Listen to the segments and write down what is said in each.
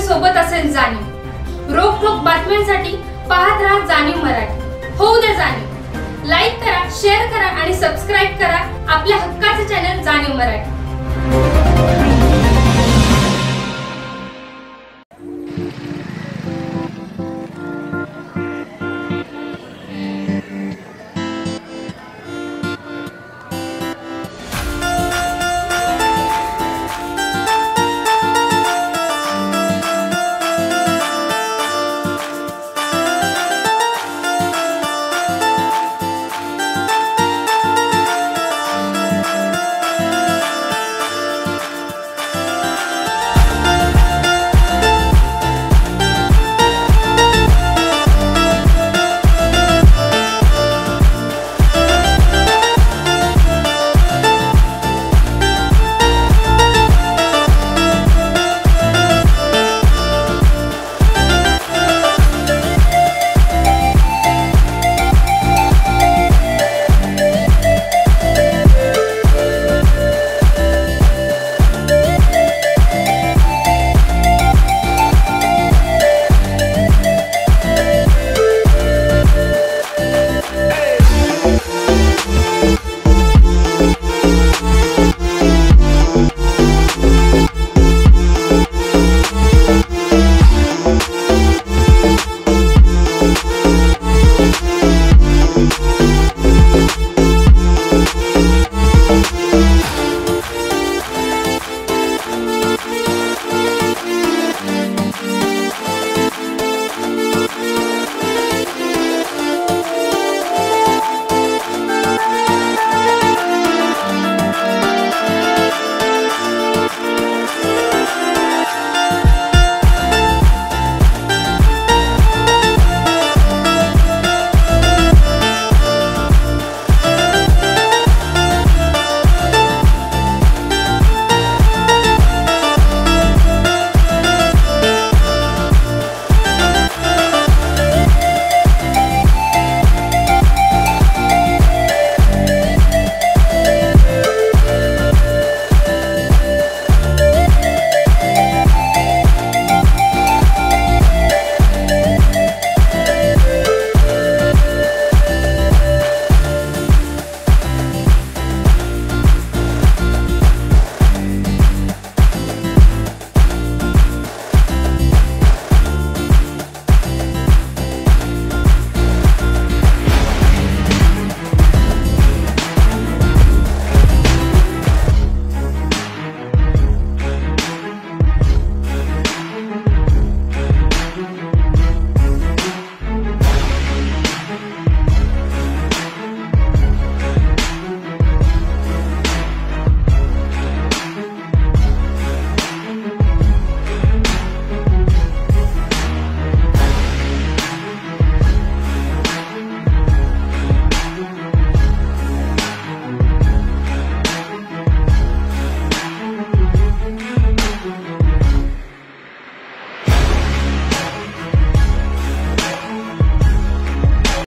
सोबत असेल जाणीव। रोखोक बातम्यांसाठी पाहत राहा जाणीव मराठी। होऊ दे जाणीव। लाईक करा, शेअर करा आणि सबस्क्राइब करा आपल्या हक्काचे चॅनल जाणीव मराठी।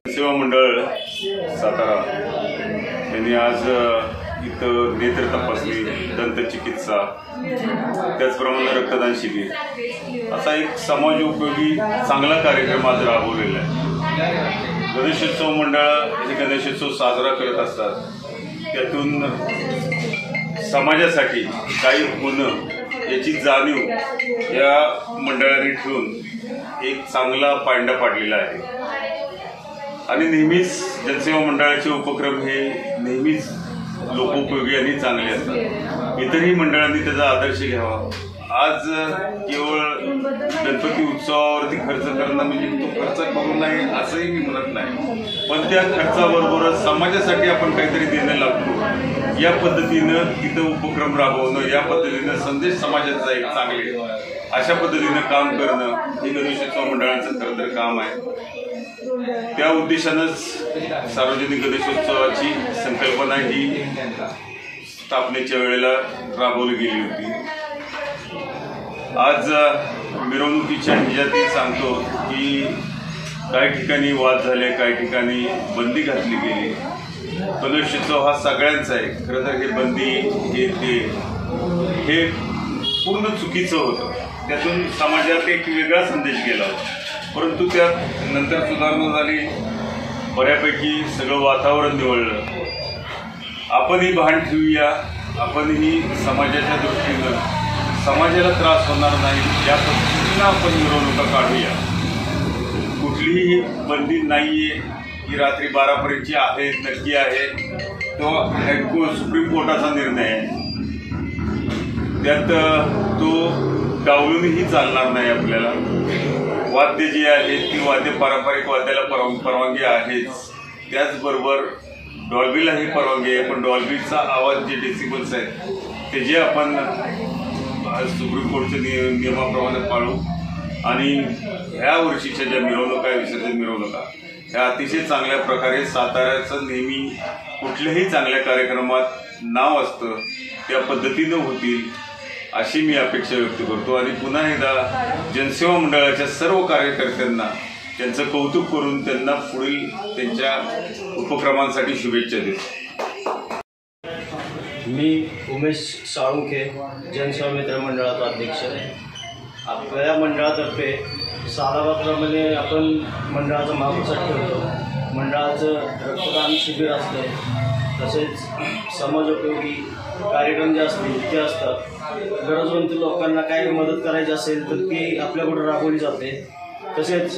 सेवा मंडळ सातारा यांनी आज इथं नेत्र तपासणी, दंतचिकित्सा, त्याचप्रमाणे रक्तदान शिबिर असा एक समाजोपयोगी चांगला कार्यक्रम आज राबवलेला आहे। गणेशोत्सव मंडळ हे गणेशोत्सव साजरा करत असतात, त्यातून समाजासाठी काही होणं याची जाणीव या मंडळाने ठेवून एक चांगला पायंडा पाडलेला आहे। आणि नेहमीच जनसेवा मंडळाचे उपक्रम हे नेहमीच लोकोपयोगी आणि चांगले असतात। इतरही मंडळांनी त्याचा आदर्श घ्यावा। आज केवळ गणपती उत्सवावरती खर्च करणं म्हणजे तो खर्च करू नये असंही मी म्हणत नाही, पण त्या खर्चाबरोबरच समाजासाठी आपण काहीतरी देणं लागतो। या पद्धतीनं इथं उपक्रम राबवणं, या पद्धतीनं संदेश समाजाचा एक चांगले अशा पद्धतीनं काम करणं हे गणेशोत्सव मंडळाचं खरं तर काम आहे। त्या उद्देशानंच सार्वजनिक गणेशोत्सवाची संकल्पना ही स्थापनेच्या वेळेला राबवली गेली होती। आज मिरवणुकीच्या ह्याच्यातही सांगतो की काही ठिकाणी वाद झाले, काही ठिकाणी बंदी घातली गेली। गणेशोत्सव हा सगळ्यांचा आहे। खरं तर हे बंदी हे पूर्ण चुकीचं होतं। त्यातून समाजात एक वेगळा संदेश गेला होता, परंतु त्यात नंतर सुधारणा झाली, बऱ्यापैकी सगळं वातावरण निवळलं. आपणही भान ठेवूया, आपणही समाजाच्या दृष्टीनं समाजाला त्रास होणार नाही या पद्धतीनं आपण मिरवणुका काढूया. कुठलीही बंदी नाही आहे की रात्री 12पर्यंतची आहे, नक्की आहे. तो हायकोर्ट सुप्रीम कोर्टाचा निर्णय आहे, त्यात तो डावलूनही चालणार नाही. आपल्याला वाद्य जी आहेत ती वाद्य पारंपरिक वाद्याला परवानगी आहेच, त्याचबरोबर डॉल्बीलाही परवानगी आहे, पण डॉल्बीचा आवाज जे डेसिबल्स आहेत ते जे आपण सुप्रीम कोर्टच्या नियमाप्रमाणे पाळू. आणि ह्या वर्षीच्या ज्या मिरवणुका, विसर्जन मिरवणुका ह्या अतिशय चांगल्या प्रकारे साताऱ्याचं नेहमी कुठल्याही चांगल्या कार्यक्रमात नाव असतं त्या पद्धतीनं होतील अशी मी अपेक्षा व्यक्त करतो. आणि पुन्हा एकदा जनसेवा मंडळाच्या सर्व कार्यकर्त्यांना त्यांचं कौतुक करून त्यांना पुढील त्यांच्या उपक्रमांसाठी शुभेच्छा देतो. मी उमेश साळुंखे, जनसेवा मित्र मंडळाचा अध्यक्ष. आपल्या मंडळातर्फे सालाबादप्रमाणे आपण मंडळाचा महाप्रसाद ठेवतो, मंडळाचं रक्तदान शिबिर असतं, तसेच समाजोपयोगी कार्यक्रम जे असतील ते असतात. गरजवंत लोकांना काही मदत करायची असेल तर ती आपल्याकडून राबवली जाते. तसेच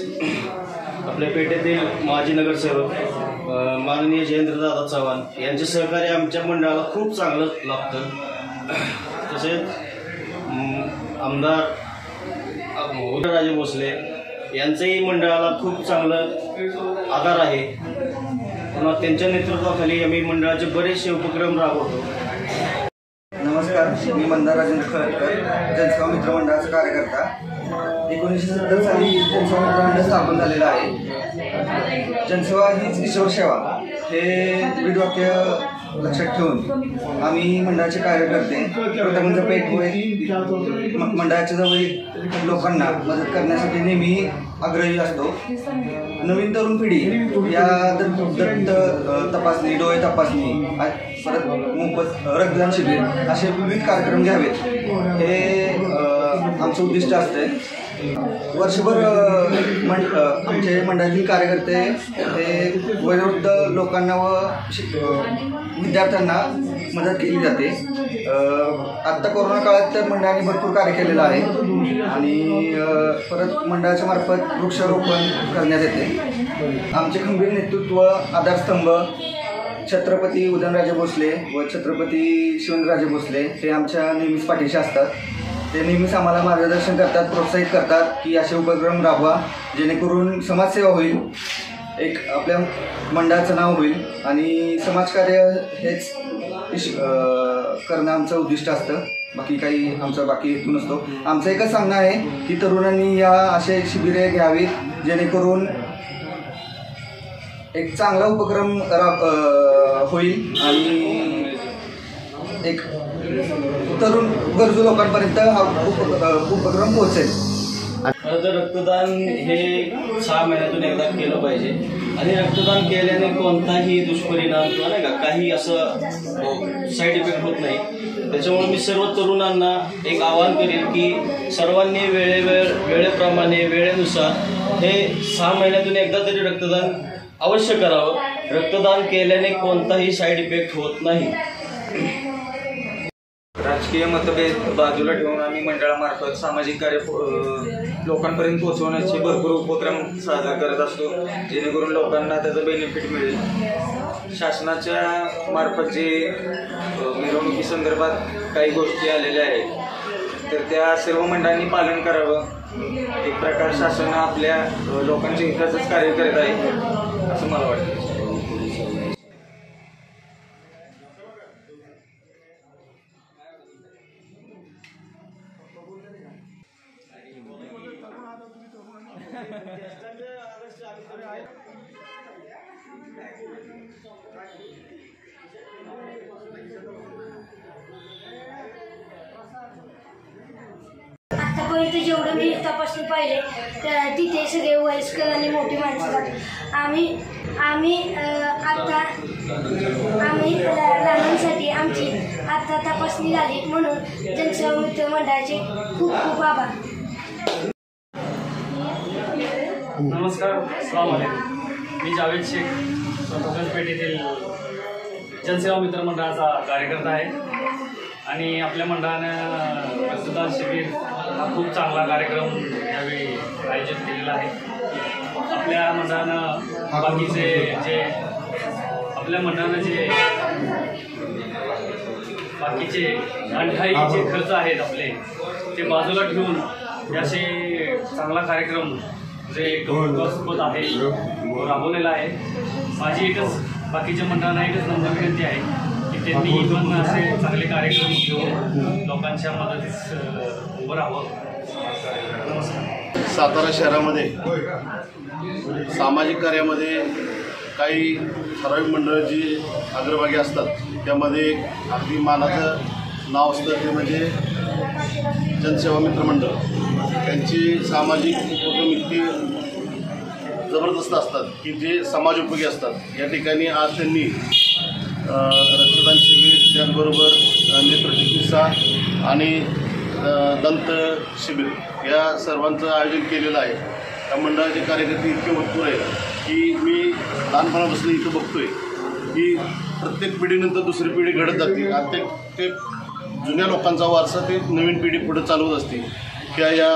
आपल्या पेठेतील माजी नगरसेवक माननीय जयेंद्रदादा चव्हाण यांचे सहकार्य आमच्या मंडळाला खूप चांगलं लागतं. तसेच आमदार उदयनराजे भोसले यांचंही मंडळाला खूप चांगलं आधार आहे. पुन्हा त्यांच्या नेतृत्वाखाली आम्ही मंडळाचे बरेचसे उपक्रम राबवतो. नमस्कार, मी मंदार राजेंद्र खळकर, जनसेवा मित्र मंडळाचा कार्यकर्ता. 1970 साली जनसेवा मित्र मंडळ स्थापन झालेलं आहे. जनसेवा हीच ईश्वर सेवा हे ब्रीदवाक्य लक्षात ठेवून आम्ही मंडळाचे कार्यकर्ते प्रथमच पेठ मंडळाच्या जवळील लोकांना मदत करण्यासाठी नेहमी आग्रही असतो. नवीन तरुण पिढी या दंत तपासणी, डोळे तपासणी, परत मोफत रक्तदान शिबिर असे विविध कार्यक्रम घ्यावेत हे आमचं उद्दिष्ट असते. वर्षभर आमचे मंडळातील कार्यकर्ते हे वयोवृद्ध लोकांना व विद्यार्थ्यांना मदत केली जाते. आत्ता कोरोना काळात तर मंडळाने भरपूर कार्य केलेलं आहे आणि परत मंडळाच्या मार्फत वृक्षारोपण करण्यात येते. आमचे खंबीर नेतृत्व, आधारस्तंभ छत्रपती उदयनराजे भोसले व छत्रपती शिवेंद्रराजे भोसले हे आमच्या नेहमीच पाठीशी असतात. ते नेहमीच आम्हाला मार्गदर्शन करतात, प्रोत्साहित करतात की असे उपक्रम राबवा जेणेकरून समाजसेवा होईल, एक आपल्या मंडळाचं नाव होईल आणि समाजकार्य हेच करणं आमचं उद्दिष्ट असतं. बाकी काही आमचा बाकी हेतू नसतो. आमचं एकच सांगणं आहे की तरुणांनी या असे शिबिरे घ्यावीत जेणेकरून एक चांगला उपक्रम होईल आणि एक तरुण गरजू लोकांपर्यंत हा उपक्रम पोहोचेल. खरं तर रक्तदान हे 6 महिन्यातून एकदा केलं पाहिजे आणि रक्तदान केल्याने कोणताही दुष्परिणाम किंवा नाही का काही असं साईड इफेक्ट होत नाही. त्याच्यामुळे मी सर्व तरुणांना एक आवाहन करेन की सर्वांनी वेळेप्रमाणे वेळेनुसार हे 6 महिन्यातून एकदा तरी रक्तदान अवश्य करावं. रक्तदान केल्याने कोणताही साईड इफेक्ट होत नाही. राजकीय मतभेद बाजूला ठेवून आम्ही मंडळामार्फत सामाजिक कार्य लोकांपर्यंत पोहोचवण्याचे भरपूर उपक्रम सादर करत असतो जेणेकरून लोकांना त्याचा बेनिफिट मिळेल. शासनाच्या मार्फत जे मिरवणुकीसंदर्भात काही गोष्टी आलेल्या आहेत तर त्या सर्व मंडळांनी पालन करावं. एक प्रकार शासन आपल्या लोकांच्या हिताचंच कार्य करत आहे असं मला वाटतं. आतापर्यंत जेवढं मी तपासणी पाहिले तर तिथे सगळे वयस्कर आणि मोठी माणसं जातात. आम्ही लहानांसाठी आमची आता तपासणी झाली म्हणून जनसेवा मित्र मंडळाचे खूप खूप आभार. नमस्कार, अस्सलाम वालेकुम. मी जावेद शेख, कोकणपेठ येथील जनसेवा मित्र मंडळाचा कार्यकर्ता आहे आणि आपल्या मंडळानं रक्तदान शिबिर हा खूप चांगला कार्यक्रम यावेळी आयोजित केलेला आहे. आपल्या मंडळानं बाकीचे अनठाई जे खर्च आहेत आपले ते बाजूला ठेवून असे चांगला कार्यक्रम जे गौरवास्पद आहे राबवलेला आहे. माझी एकच बाकीच्या मंडळांना एकच नम्र विनंती आहे की त्यांनी पण असे चांगले कार्यक्रम घेऊन लोकांच्या मदतीस उभं राहावं. नमस्कार. सातारा शहरामध्ये सामाजिक कार्यामध्ये काही ठराविक मंडळं जी अग्रभागी असतात त्यामध्ये अगदी मानाचं नाव असतं ते म्हणजे जनसेवा मित्र मंडळ. त्यांची सामाजिक उपक्रम इतके जबरदस्त असतात की जे समाजोपयोगी असतात. या ठिकाणी आज त्यांनी रक्तदान शिबिर, त्याचबरोबर नेत्रचिकित्सा आणि दंत शिबिर या सर्वांचं आयोजन केलेलं आहे. त्या मंडळाचे कार्यकर्ते इतके भरपूर आहेत की मी लहानपणापासून इथं बघतोय की प्रत्येक पिढीनंतर दुसरी पिढी घडत जाते आणि ते जुन्या लोकांचा वारसा ते नवीन पिढी पुढे चालवत असते. या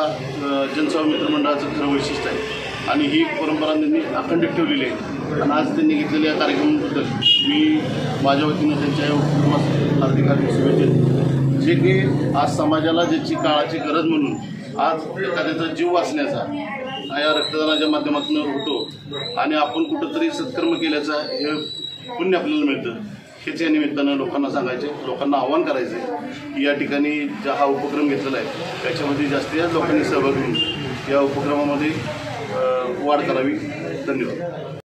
जनसेवा मित्र मंडळाचं खरं वैशिष्ट्य आहे आणि ही परंपरा त्यांनी अखंडित ठेवलेली आहे. आणि आज त्यांनी घेतलेल्या या कार्यक्रमाबद्दल मी माझ्या वतीनं त्यांच्या या उपक्रमास हार्दिक हार्दिक शुभेच्छा देतो. जे की आज समाजाला ज्याची काळाची गरज म्हणून आज एखाद्याचा जीव वाचण्याचा या रक्तदानाच्या माध्यमातून होतो आणि आपण कुठंतरी सत्कर्म केल्याचा हे पुण्य आपल्याला मिळतं. हेच या निमित्तानं लोकांना सांगायचे, लोकांना आव्हान करायचं आहे की या ठिकाणी ज्या हा उपक्रम घेतलेला आहे त्याच्यामध्ये जास्तीत जास्त लोकांनी सहभाग घेऊन या उपक्रमामध्ये वाढ करावी. धन्यवाद.